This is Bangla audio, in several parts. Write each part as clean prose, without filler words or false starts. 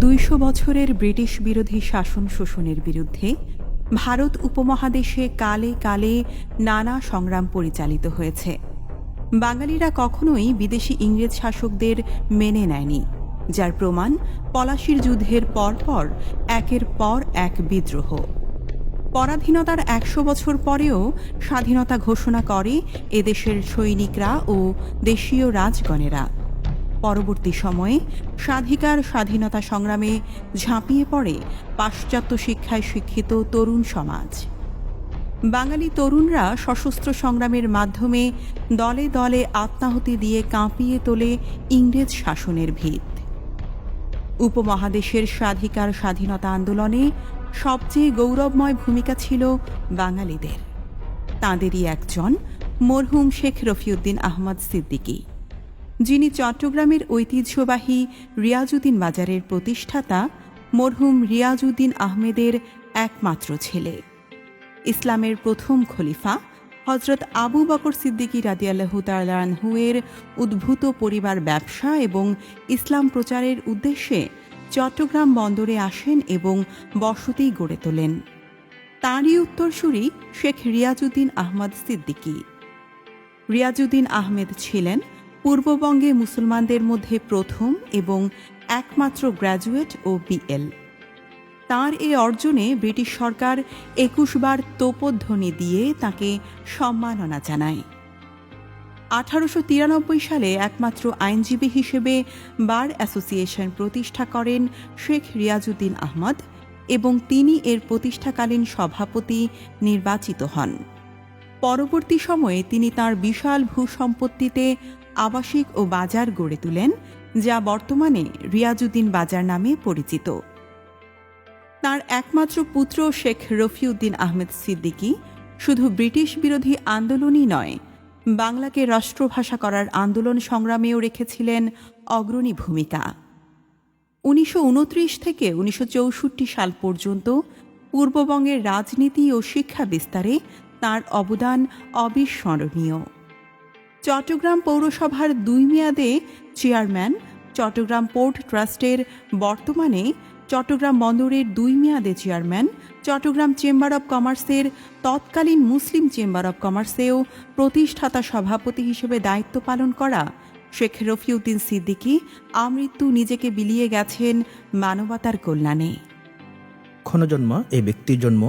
২০০ বছরের ব্রিটিশ বিরোধী শাসন শোষণের বিরুদ্ধে ভারত উপমহাদেশে কালে কালে নানা সংগ্রাম পরিচালিত হয়েছে। বাঙালিরা কখনোই বিদেশি ইংরেজ শাসকদের মেনে নেয়নি, যার প্রমাণ পলাশির যুদ্ধের পরপর একের পর এক বিদ্রোহ। পরাধীনতার ১০০ বছর পরেও স্বাধীনতা ঘোষণা করে এদেশের সৈনিকরা ও দেশীয় রাজগণেরা। পরবর্তী সময়ে স্বাধীনতা সংগ্রামে ঝাঁপিয়ে পড়ে পাশ্চাত্য শিক্ষায় শিক্ষিত তরুণ সমাজ। বাঙালি তরুণরা সশস্ত্র সংগ্রামের মাধ্যমে দলে দলে আত্মাহুতি দিয়ে কাঁপিয়ে তোলে ইংরেজ শাসনের ভিত। উপমহাদেশের স্বাধীনতা আন্দোলনে সবচেয়ে গৌরবময় ভূমিকা ছিল বাঙালিদের। তাঁদেরই একজন মরহুম শেখ রফিউদ্দিন আহমদ সিদ্দিকী, যিনি চট্টগ্রামের ঐতিহ্যবাহী রিয়াজউদ্দিন বাজারের প্রতিষ্ঠাতা মরহুম রিয়াজউদ্দিন আহমেদের একমাত্র ছেলে। ইসলামের প্রথম খলিফা হজরত আবু বকর সিদ্দিকী রাদিয়াল্লাহু তাআলা আনহু-এর উদ্ভূত পরিবার ব্যবসা এবং ইসলাম প্রচারের উদ্দেশ্যে চট্টগ্রাম বন্দরে আসেন এবং বসতি গড়ে তোলেন। তাঁরই উত্তরসূরি শেখ রিয়াজউদ্দিন আহমদ সিদ্দিকী। রিয়াজউদ্দিন আহমেদ ছিলেন পূর্ববঙ্গে মুসলমানদের মধ্যে প্রথম এবং একমাত্র গ্র্যাজুয়েট ও বিএল। তাঁর এই অর্জনে ব্রিটিশ সরকার ২১ বার তোপধ্বনি দিয়ে তাঁকে সম্মাননা জানায়। ১৮৯৩ সালে একমাত্র আইনজীবী হিসেবে বার অ্যাসোসিয়েশন প্রতিষ্ঠা করেন শেখ রিয়াজউদ্দিন আহমদ এবং তিনি এর প্রতিষ্ঠাকালীন সভাপতি নির্বাচিত হন। পরবর্তী সময়ে তিনি তাঁর বিশাল ভূসম্পত্তিতে আবাসিক ও বাজার গড়ে তোলেন, যা বর্তমানে রিয়াজউদ্দিন বাজার নামে পরিচিত। তাঁর একমাত্র পুত্র শেখ রফিউদ্দিন আহমেদ সিদ্দিকী শুধু ব্রিটিশ বিরোধী আন্দোলনই নয়, বাংলাকে রাষ্ট্রভাষা করার আন্দোলন সংগ্রামেও রেখেছিলেন অগ্রণী ভূমিকা। ১৯২৯ থেকে ১৯৬৪ সাল পর্যন্ত পূর্ববঙ্গের রাজনীতি ও শিক্ষা বিস্তারে তাঁর অবদান অবিস্মরণীয়। চট্টগ্রাম পৌরসভার ২ মেয়াদে চেয়ারম্যান, চট্টগ্রাম পোর্ট ট্রাস্টের বর্তমানে চট্টগ্রাম বন্দরের ২ মেয়াদে চেয়ারম্যান, চট্টগ্রাম চেম্বার অব কমার্সের তৎকালীন মুসলিম চেম্বার অব কমার্সেও প্রতিষ্ঠাতা সভাপতি হিসেবে দায়িত্ব পালন করা শেখ রফিউদ্দিন সিদ্দিকী আমৃত্যু নিজেকে বিলিয়ে গেছেন মানবতার কল্যাণে। ক্ষণজন্মা এই ব্যক্তির জন্ম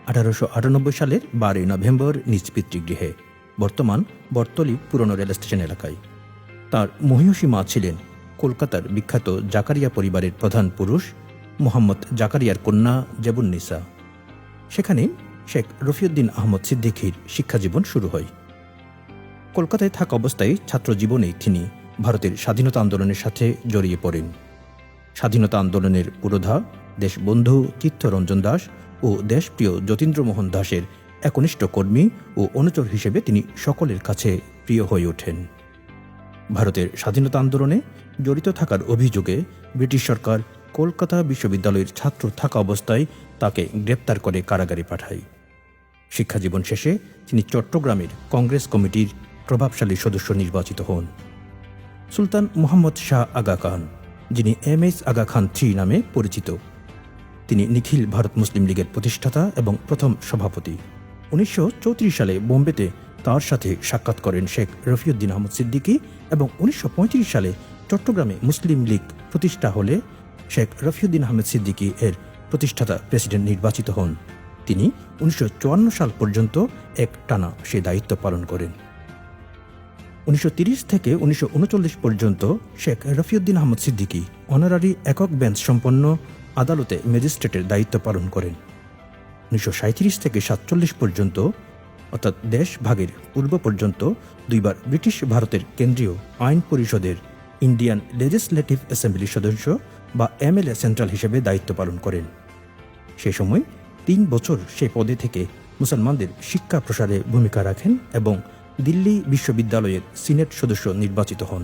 ১৮৯৮ সালের ১২ নভেম্বর নিজ পিতৃগৃহে, বর্তমান বর্তলী পুরনো রেল স্টেশন এলাকায়। তার মহিষী মা ছিলেন কলকাতার বিখ্যাত জাকারিয়া পরিবারের প্রধান পুরুষ মোহাম্মদ জাকারিয়ার কন্যা জেবুন্নিসা। সেখানে শেখ রফিউদ্দিন আহমদ সিদ্দিকীর শিক্ষাজীবন শুরু হয়। কলকাতায় থাকা অবস্থায় ছাত্র জীবনেই তিনি ভারতের স্বাধীনতা আন্দোলনের সাথে জড়িয়ে পড়েন। স্বাধীনতা আন্দোলনের পুরোধা দেশবন্ধু চিত্তরঞ্জন দাস ও দেশপ্রিয় যতীন্দ্রমোহন দাসের একনিষ্ঠ কর্মী ও অনুচর হিসেবে তিনি সকলের কাছে প্রিয় হয়ে ওঠেন। ভারতের স্বাধীনতা আন্দোলনে জড়িত থাকার অভিযোগে ব্রিটিশ সরকার কলকাতা বিশ্ববিদ্যালয়ের ছাত্র থাকা অবস্থায় তাকে গ্রেপ্তার করে কারাগারে পাঠায়। শিক্ষাজীবন শেষে তিনি চট্টগ্রামের কংগ্রেস কমিটির প্রভাবশালী সদস্য নির্বাচিত হন। সুলতান মোহাম্মদ শাহ আগা খান, যিনি MS আগা খান III নামে পরিচিত, তিনি নিখিল ভারত মুসলিম লীগের প্রতিষ্ঠাতা এবং প্রথম সভাপতি। ১৯৩৪ সালে বোম্বেতে তার সাথে সাক্ষাৎ করেন শেখ রফিউদ্দিন আহমদ সিদ্দিকী এবং ১৯৩৫ সালে চট্টগ্রামে মুসলিম লীগ প্রতিষ্ঠা হলে শেখ রফিউদ্দিন আহমেদ সিদ্দিকী এর প্রতিষ্ঠাতা প্রেসিডেন্ট নির্বাচিত হন। তিনি ১৯৫৪ সাল পর্যন্ত একটানা সে দায়িত্ব পালন করেন। ১৯৩০ থেকে ১৯৩৯ পর্যন্ত শেখ রফিউদ্দিন আহমদ সিদ্দিকী অনারারি একক বেঞ্চ সম্পন্ন আদালতে ম্যাজিস্ট্রেটের দায়িত্ব পালন করেন। ১৯৩৭ থেকে ৪৭ পর্যন্ত, অর্থাৎ দেশ ভাগের পূর্ব পর্যন্ত, ২ বার ব্রিটিশ ভারতের কেন্দ্রীয় আইন পরিষদের ইন্ডিয়ান লেজিসলেটিভ অ্যাসেম্বলির সদস্য বা MLA সেন্ট্রাল হিসেবে দায়িত্ব পালন করেন। সে সময় ৩ বছর সে পদে থেকে মুসলমানদের শিক্ষা প্রসারে ভূমিকা রাখেন এবং দিল্লি বিশ্ববিদ্যালয়ের সিনেট সদস্য নির্বাচিত হন।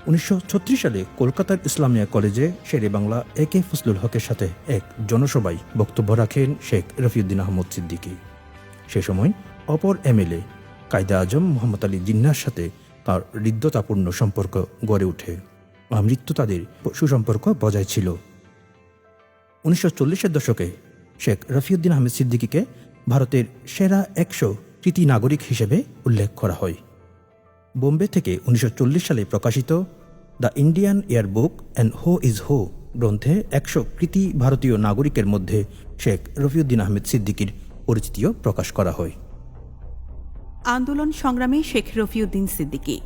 ১৯৩৬ সালে কলকাতার ইসলামিয়া কলেজে শেরে বাংলা AK ফজলুল হকের সাথে এক জনসভায় বক্তব্য রাখেন শেখ রফিউদ্দিন আহমদ সিদ্দিকী। সে সময় অপর MLA কায়দা আজম মোহাম্মদ আলী জিন্নাহর সাথে তার হৃদ্যতাপূর্ণ সম্পর্ক গড়ে ওঠে। মৃত্যু তাদের সুসম্পর্ক বজায় ছিল। 1940-এর দশকে শেখ রফিউদ্দিন আহমেদ সিদ্দিকীকে ভারতের সেরা 100 কৃতি নাগরিক হিসেবে উল্লেখ করা হয়। বোম্বে থেকে 1940 সালে প্রকাশিত the Indian yearbook and who is who গ্রন্থে 100 কৃতি ভারতীয় নাগরিকের মধ্যে শেখ রফিউদ্দিন আহমেদ সিদ্দিকীর পরিচিতিও প্রকাশ করা হয়। আন্দোলন সংগ্রামে শেখ রফিউদ্দিন সিদ্দিকী।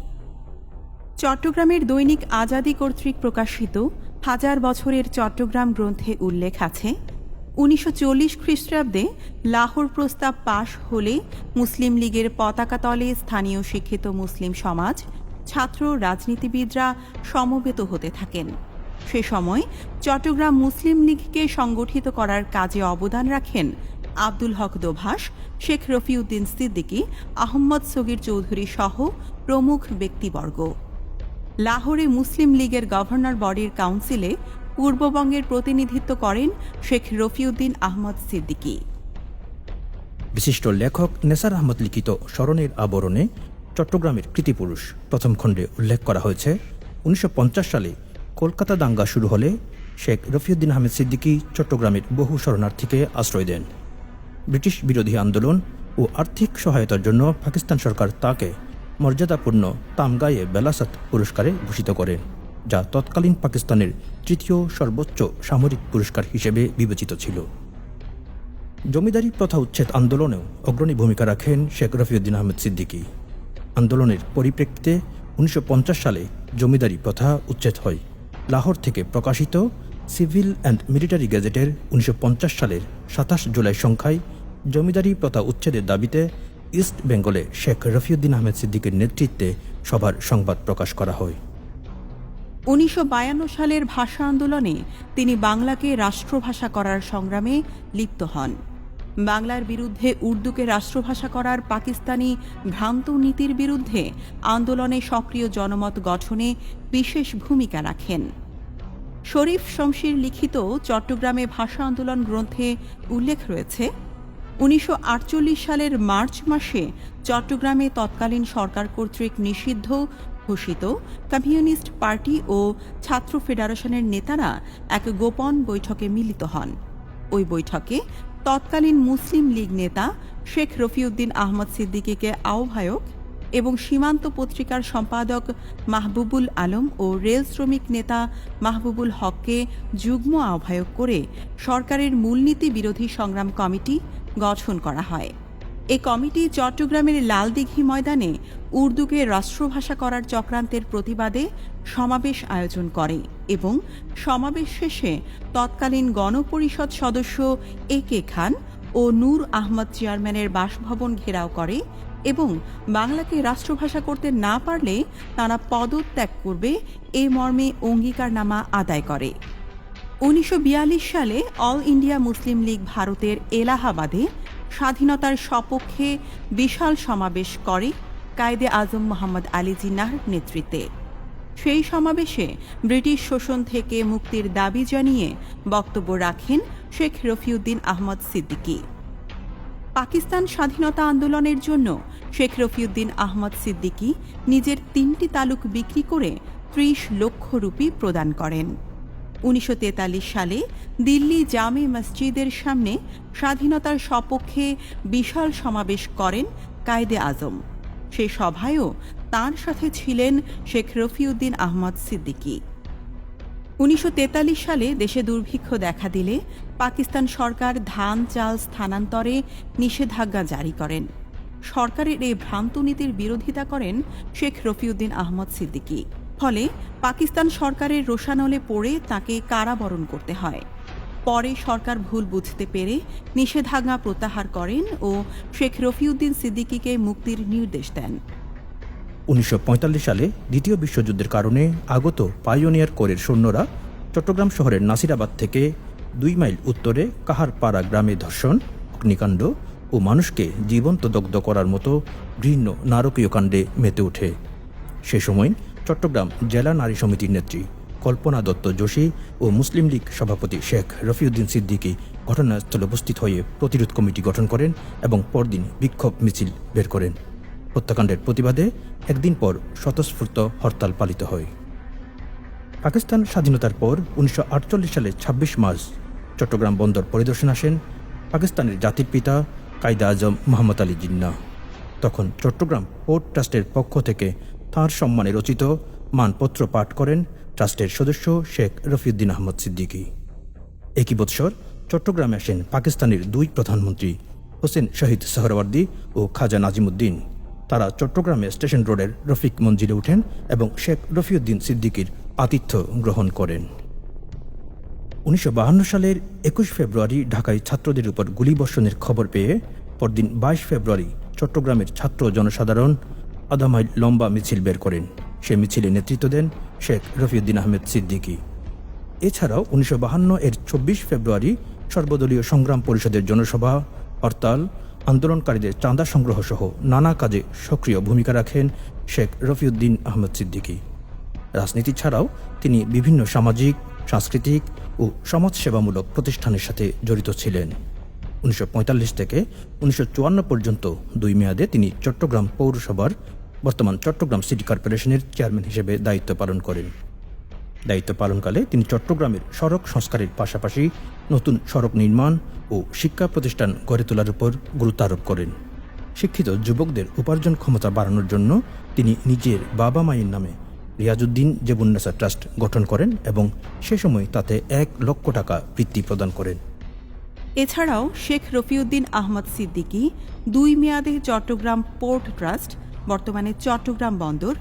চট্টগ্রামের দৈনিক আজাদী কর্তৃক প্রকাশিত 1000 বছরের চট্টগ্রাম গ্রন্থে উল্লেখ আছে, 1940 খ্রিস্টাব্দে লাহোর প্রস্তাব পাশ হলে মুসলিম লীগের পতাকা তলে স্থানীয় শিক্ষিত মুসলিম সমাজ, ছাত্র, রাজনীতিবিদরা সমবেত হতে থাকেন। সে সময় চট্টগ্রাম মুসলিম লীগকে সংগঠিত করার কাজে অবদান রাখেন আব্দুল হক দোভাষ, শেখ রফিউদ্দিন সিদ্দিকী, আহমদ সগির চৌধুরী সহ প্রমুখ ব্যক্তিবর্গ। লাহোরে মুসলিম লীগের গভর্নর বডির কাউন্সিলে পূর্ববঙ্গের প্রতিনিধিত্ব করেন শেখ রফিউদ্দিন আহমদ সিদ্দিকী। বিশিষ্ট লেখক নেসার আহমদ লিখিত স্মরণের আবরণে চট্টগ্রামের কৃতিপুরুষ প্রথম খণ্ডে উল্লেখ করা হয়েছে, 1950 সালে কলকাতা দাঙ্গা শুরু হলে শেখ রফিউদ্দিন আহমেদ সিদ্দিকী চট্টগ্রামের বহু শরণার্থীকে আশ্রয় দেন। ব্রিটিশ বিরোধী আন্দোলন ও আর্থিক সহায়তার জন্য পাকিস্তান সরকার তাকে মর্যাদাপূর্ণ তামগায়ে বেলাসাত পুরস্কারে ভূষিত করেন, যা তৎকালীন পাকিস্তানের তৃতীয় সর্বোচ্চ সামরিক পুরস্কার হিসেবে বিবেচিত ছিল। জমিদারি প্রথা উচ্ছেদ আন্দোলনেও অগ্রণী ভূমিকা রাখেন শেখ রফিউদ্দিন আহমেদ সিদ্দিকী। আন্দোলনের পরিপ্রেক্ষিতে 1950 সালে জমিদারি প্রথা উচ্ছেদ হয়। লাহোর থেকে প্রকাশিত সিভিল অ্যান্ড মিলিটারি গেজেটের 1950 সালের 27 জুলাই সংখ্যায় জমিদারি প্রথা উচ্ছেদের দাবিতে ইস্ট বেঙ্গলে শেখ রফিউদ্দিন আহমেদ সিদ্দিকীর নেতৃত্বে সভার সংবাদ প্রকাশ করা হয়। 1952 সালের ভাষা আন্দোলনে তিনি বাংলাকে রাষ্ট্রভাষা করার সংগ্রামে লিপ্ত হন। বাংলার বিরুদ্ধে উর্দুকে রাষ্ট্রভাষা করার পাকিস্তানি ভ্রান্ত নীতির বিরুদ্ধে আন্দোলনে সক্রিয় জনমত গঠনে বিশেষ ভূমিকা রাখেন। শরীফ শমশির লিখিত চট্টগ্রামে ভাষা আন্দোলন গ্রন্থে উল্লেখ রয়েছে, 1948 সালের মার্চ মাসে চট্টগ্রামে তৎকালীন সরকার কর্তৃক নিষিদ্ধ ঘোষিত কমিউনিস্ট পার্টি ও ছাত্র ফেডারেশনের নেতারা এক গোপন বৈঠকে মিলিত হন। ওই বৈঠকে তৎকালীন মুসলিম লীগ নেতা শেখ রফিউদ্দিন আহমদ সিদ্দিকীকে আহ্বায়ক এবং সীমান্ত পত্রিকার সম্পাদক মাহবুবুল আলম ও রেল শ্রমিক নেতা মাহবুবুল হককে যুগ্ম আহ্বায়ক করে সরকারের মূলনীতি বিরোধী সংগ্রাম কমিটি গঠন করা হয়। এ কমিটি চট্টগ্রামের লালদিঘি ময়দানে উর্দুকে রাষ্ট্রভাষা করার চক্রান্তের প্রতিবাদে সমাবেশ আয়োজন করে এবং সমাবেশ শেষে তৎকালীন গণপরিষদ সদস্য এ কে খান ও নূর আহমদ চেয়ারম্যানের বাসভবন ঘেরাও করে এবং বাংলাকে রাষ্ট্রভাষা করতে না পারলে তারা পদত্যাগ করবে এ মর্মে অঙ্গীকারনামা আদায় করে। 1942 সালে অল ইন্ডিয়া মুসলিম লীগ ভারতের এলাহাবাদে স্বাধীনতার সপক্ষে বিশাল সমাবেশ করে কায়েদে আজম মোহাম্মদ আলী জিন্নাহর নেতৃত্বে। সেই সমাবেশে ব্রিটিশ শোষণ থেকে মুক্তির দাবি জানিয়ে বক্তব্য রাখেন শেখ রফিউদ্দিন আহমদ সিদ্দিকী। পাকিস্তান স্বাধীনতা আন্দোলনের জন্য শেখ রফিউদ্দিন আহমদ সিদ্দিকী নিজের 3টি তালুক বিক্রি করে 30 লক্ষ রুপি প্রদান করেন। 1943 সালে দিল্লি জামে মসজিদের সামনে স্বাধীনতার সপক্ষে বিশাল সমাবেশ করেন কায়েদে আজম। সে সভায়ও তাঁর সাথে ছিলেন শেখ রফিউদ্দিন আহমদ সিদ্দিকী। 1943 সালে দেশে দুর্ভিক্ষ দেখা দিলে পাকিস্তান সরকার ধান চাল স্থানান্তরে নিষেধাজ্ঞা জারি করেন। সরকারের এই ভ্রান্ত নীতির বিরোধিতা করেন শেখ রফিউদ্দিন আহমদ সিদ্দিকী। ফলে পাকিস্তান সরকারের রোষানলে পড়ে তাকে কারাবরণ করতে হয়। পরে সরকার ভুল বুঝতে পেরে নিষেধাজ্ঞা প্রত্যাহার করেন ও শেখ রফিউদ্দিন সিদ্দিকীকে মুক্তির নির্দেশ দেন। 1945 সালে দ্বিতীয় বিশ্বযুদ্ধের কারণে আগত পাইওনিয়ার কোরের সৈন্যরা চট্টগ্রাম শহরের নাসিরাবাদ থেকে 2 মাইল উত্তরে কাহারপাড়া গ্রামে ধর্ষণ, অগ্নিকাণ্ড ও মানুষকে জীবন্ত দগ্ধ করার মতো ঘৃণ্য নারকীয় কাণ্ডে মেতে ওঠে। সে সময় চট্টগ্রাম জেলা নারী সমিতির নেত্রী কল্পনা দত্ত যোশী ও মুসলিম লীগ সভাপতি শেখ রফিউদ্দিন সিদ্দিকী ঘটনাস্থলে উপস্থিত হয়ে প্রতিরোধ কমিটি গঠন করেন এবং পরদিন বিক্ষোভ মিছিল বের করেন। হত্যাকাণ্ডের প্রতিবাদে একদিন পর স্বতঃস্ফূর্ত হরতাল পালিত হয়। পাকিস্তান স্বাধীনতার পর 1948 সালের 26 মার্চ চট্টগ্রাম বন্দর পরিদর্শন আসেন পাকিস্তানের জাতির পিতা কায়দে আজম মোহাম্মদ আলী জিন্নাহ। তখন চট্টগ্রাম পোর্ট ট্রাস্টের পক্ষ থেকে তাঁর সম্মানে রচিত মানপত্র পাঠ করেন ট্রাস্টের সদস্য শেখ রফিউদ্দিন আহমদ সিদ্দিকী। একই বৎসর চট্টগ্রামে আসেন পাকিস্তানের দুই প্রধানমন্ত্রী হোসেন শহীদ সোহরাওয়ার্দী ও খাজা নাজিমুদ্দিন। তারা চট্টগ্রামে স্টেশন রোডের রফিক মঞ্জিলে ওঠেন এবং শেখ রফিউদ্দিন সিদ্দিকীর আতিথ্য গ্রহণ করেন। 1952 সালের 21 ফেব্রুয়ারি ঢাকায় ছাত্রদের উপর গুলিবর্ষণের খবর পেয়ে পরদিন 22 ফেব্রুয়ারি চট্টগ্রামের ছাত্র জনসাধারণ আধা মাইল লম্বা মিছিল বের করেন। সে মিছিলে নেতৃত্ব দেন শেখ রফিউদ্দিন আহমেদ সিদ্দিকী। এছাড়াও 1952 এর 24 ফেব্রুয়ারি সর্বদলীয় সংগ্রাম পরিষদের জনসভা, হরতাল, আন্দোলনকারীদের চাঁদা সংগ্রহ সহ নানা কাজে সক্রিয় ভূমিকা রাখেন শেখ রফিউদ্দিন আহমেদ সিদ্দিকী। রাজনীতি ছাড়াও তিনি বিভিন্ন সামাজিক, সাংস্কৃতিক ও সমাজসেবামূলক প্রতিষ্ঠানের সাথে জড়িত ছিলেন। 1945 থেকে 1954 পর্যন্ত দুই মেয়াদে তিনি চট্টগ্রাম পৌরসভার, বর্তমান চট্টগ্রাম সিটি কর্পোরেশনের চেয়ারম্যান হিসেবে দায়িত্ব পালন করেন। দায়িত্ব পালনকালে তিনি চট্টগ্রামের সড়ক সংস্কারের পাশাপাশি নতুন সড়ক নির্মাণ ও শিক্ষা প্রতিষ্ঠান গড়ে তোলার উপর গুরুত্ব আরোপ করেন। শিক্ষিত যুবকদের উপার্জন ক্ষমতা বাড়ানোর জন্য তিনি নিজের বাবা মায়ের নামে রিয়াজউদ্দিন জেবুন্নেসা ট্রাস্ট গঠন করেন এবং সে সময় তাতে 1 লক্ষ টাকা বৃত্তি প্রদান করেন। এছাড়াও শেখ রফিউদ্দিন আহমদ সিদ্দিকী দুই মেয়াদে চট্টগ্রাম পোর্ট ট্রাস্ট, বর্তমানে চট্টগ্রাম বন্দর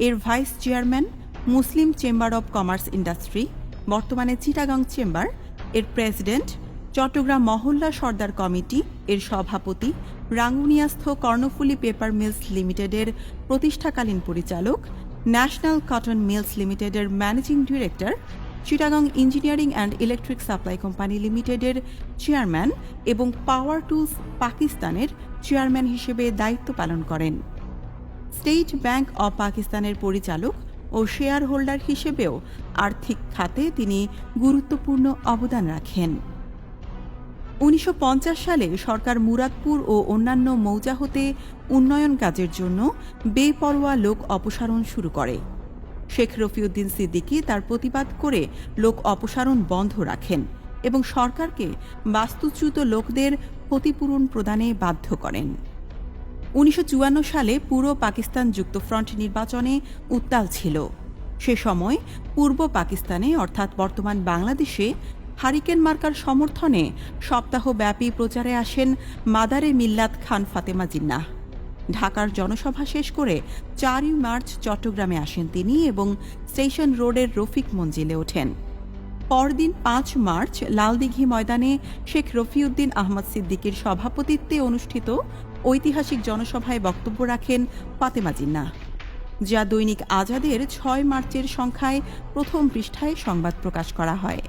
এর vice chairman, Muslim chamber of commerce industry, বর্তমানে চিটাগাং চেম্বার এর প্রেসিডেন্ট, চট্টগ্রাম মহল্লা সর্দার কমিটি এর সভাপতি, রাঙ্গুনিয়াস্থ কর্ণফুলী পেপার মিলস লিমিটেডের প্রতিষ্ঠাকালীন পরিচালক, ন্যাশনাল কটন মিলস লিমিটেডের managing director, Chittagong engineering and electric supply company লিমিটেডের চেয়ারম্যান এবং পাওয়ার টুলস পাকিস্তানের চেয়ারম্যান হিসেবে দায়িত্ব পালন করেন। স্টেট ব্যাংক অব পাকিস্তানের পরিচালক ও শেয়ার হোল্ডার হিসেবেও আর্থিক খাতে তিনি গুরুত্বপূর্ণ অবদান রাখেন। 1950 সালে সরকার মুরাদপুর ও অন্যান্য মৌজা হতে উন্নয়ন কাজের জন্য বেপরোয়া লোক অপসারণ শুরু করে। শেখ রফিউদ্দিন সিদ্দিকী তার প্রতিবাদ করে লোক অপসারণ বন্ধ রাখেন এবং সরকারকে বাস্তুচ্যুত লোকদের ক্ষতিপূরণ প্রদানে বাধ্য করেন। 1954 সালে পুরো পাকিস্তান যুক্তফ্রন্ট নির্বাচনে উত্তাল ছিল। সে সময় পূর্ব পাকিস্তানে অর্থাৎ বর্তমান বাংলাদেশে হারিকেন মার্কার সমর্থনে সপ্তাহব্যাপী প্রচারে আসেন মাদারে মিল্লাত খান ফাতেমা জিন্নাহ। ঢাকার জনসভা শেষ করে 4 মার্চ চট্টগ্রামে আসেন তিনি এবং স্টেশন রোডের রফিক মঞ্জিলে ওঠেন। পরদিন 5 মার্চ লালদিঘি ময়দানে শেখ রফিউদ্দিন আহমদ সিদ্দিকীর সভাপতিত্বে অনুষ্ঠিত ঐতিহাসিক জনসভায় বক্তব্য রাখেন ফাতেমা জিন্নাহ, যা দৈনিক আজাদের 6 মার্চের সংখ্যায় প্রথম পৃষ্ঠায় সংবাদ প্রকাশ করা হয়।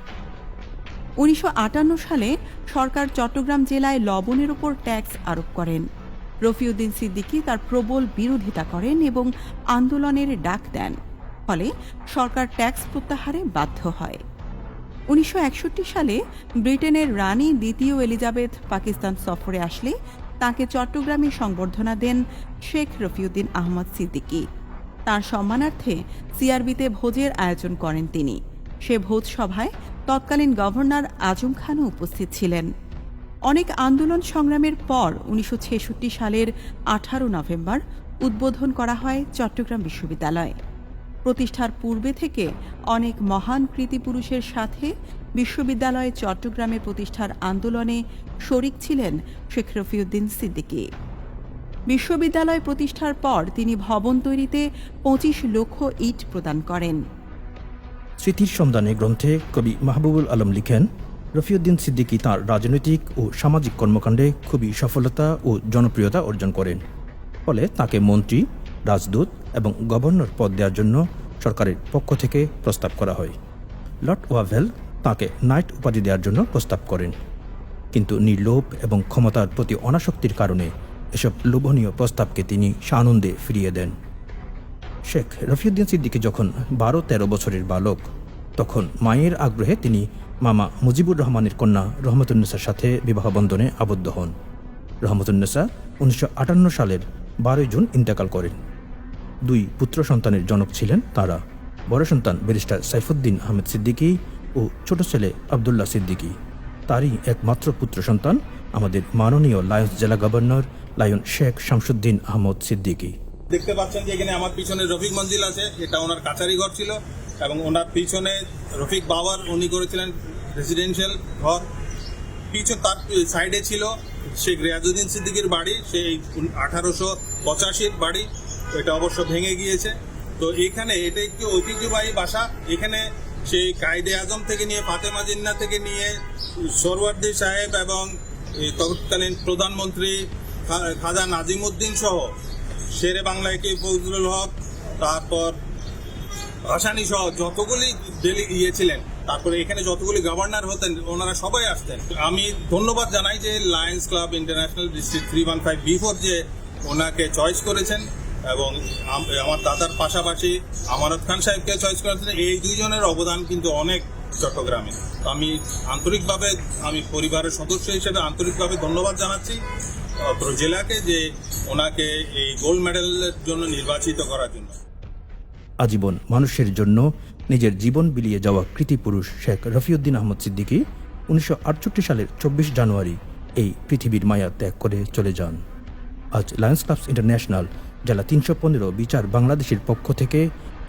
1958 সালে সরকার চট্টগ্রাম জেলায় লবণের উপর ট্যাক্স আরোপ করেন। রফিউদ্দিন সিদ্দিকী তার প্রবল বিরোধিতা করেন এবং আন্দোলনের ডাক দেন, ফলে সরকার ট্যাক্স প্রত্যাহারে বাধ্য হয়। 1961 সালে ব্রিটেনের রানী দ্বিতীয় এলিজাবেথ পাকিস্তান সফরে আসলে তাকে চট্টগ্রামে সংবর্ধনা দেন শেখ রফিউদ্দিন আহমদ সিদ্দিকী। তার সম্মানার্থে সিআরবিতে ভোজের আয়োজন করেন তিনি। সে ভোজ সভায় তৎকালীন গভর্নর আজম খানও উপস্থিত ছিলেন। অনেক আন্দোলন সংগ্রামের পর 1966 সালের 18 নভেম্বর উদ্বোধন করা হয় চট্টগ্রাম বিশ্ববিদ্যালয়। প্রতিষ্ঠার পূর্বে থেকে অনেক মহান কৃতিপুরুষের সাথে বিশ্ববিদ্যালয় চট্টগ্রামে প্রতিষ্ঠার আন্দোলনে শরিক ছিলেন শেখ রফিউদ্দিন সিদ্দিকী। বিশ্ববিদ্যালয় প্রতিষ্ঠার পর তিনি ভবন তৈরিতে 25 লক্ষ ইট প্রদান করেন। স্মৃতির সন্ধানে গ্রন্থে কবি মাহবুবুল আলম লিখেন, রফিউদ্দিন সিদ্দিকী তাঁর রাজনৈতিক ও সামাজিক কর্মকাণ্ডে খুবই সফলতা ও জনপ্রিয়তা অর্জন করেন। ফলে তাকে মন্ত্রী, রাজদূত এবং গভর্নর পদ দেওয়ার জন্য সরকারের পক্ষ থেকে প্রস্তাব করা হয়। লর্ড ওয়াভেল তাকে নাইট উপাধি দেওয়ার জন্য প্রস্তাব করেন, কিন্তু নির্লোভ এবং ক্ষমতার প্রতি অনাসক্তির কারণে এসব লোভনীয় প্রস্তাবকে তিনি সানন্দে ফিরিয়ে দেন। শেখ রফিউদ্দিন সিদ্দিকী যখন 12-13 বছরের বালক, তখন মায়ের আগ্রহে তিনি মামা মুজিবুর রহমানের কন্যা রহমতুন্নেসার সাথে বিবাহ বন্ধনে আবদ্ধ হন। রহমতুন্নেসা 1958 সালের 12 জুন ইন্তেকাল করেন। 2 পুত্র সন্তানের জনক ছিলেন তারা। বড় সন্তান ব্যারিস্টার সাইফুদ্দিন আহমেদ সিদ্দিকী ও ছোট ছেলে আবদুল্লাহ সিদ্দিকী। তারই একমাত্র পুত্র সন্তান আমাদের মাননীয় লায়ন্স জেলা গভর্নর লায়ন শেখ শামসুদ্দিন আহমদ সিদ্দিকী। দেখতে পাচ্ছেন যে এখানে আমার পিছনে রফিক মঞ্জিল আছে, এটা ওনার কাছারি ঘর ছিল, এবং ওনার পিছনে রফিক বাবার উনি করেছিলেন রেসিডেন্সিয়াল ঘর। পিছনে তার সাইডে ছিল শেখ রিয়াজউদ্দিন সিদ্দিকীর বাড়ি, সেই 1885 বাড়ি, এটা অবশ্য ভেঙে গিয়েছে। তো এখানে এটা একটি ঐতিহ্যবাহী বাসা। এখানে সেই কায়েদে আজম থেকে নিয়ে ফাতেমা জিন্নাহ থেকে নিয়ে সরওয়ার্দী সাহেব এবং তৎকালীন প্রধানমন্ত্রী খাজা নাজিমউদ্দিন সহ শেরে বাংলা কে ফজলুল হক, তারপর ভাসানী সহ যতগুলি ছিলেন, তারপরে এখানে যতগুলি গভর্নর হতেন ওনারা সবাই আসতেন। আমি ধন্যবাদ জানাই যে Lions club international district 315B4 যে ওনাকে চয়েস করেছেন, এবং আমার দাদার পাশাপাশি আমানত খান সাহেবকে চয়েস করেছেন। এই দুইজনের অবদান কিন্তু অনেক চট্টগ্রামে। আমি আন্তরিকভাবে, আমি পরিবারের সদস্য হিসেবে আন্তরিকভাবে ধন্যবাদ জানাচ্ছি অত্র জেলাকে যে ওনাকে এই গোল্ড মেডেলের জন্য নির্বাচিত করার জন্য। আজীবন মানুষের জন্য নিজের জীবন বিলিয়ে যাওয়া কৃতি পুরুষ শেখ রফিউদ্দিন আহমদ সিদ্দিকী 1968 সালের 24 জানুয়ারি এই পৃথিবীর মায়া ত্যাগ করে চলে যান। আজ লায়ন্স ক্লাবস ইন্টারন্যাশনাল জেলা 315 বিচার বাংলাদেশের পক্ষ থেকে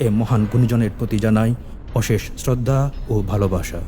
এ মহান গুণীজনের প্রতি জানাই অশেষ শ্রদ্ধা ও ভালোবাসা।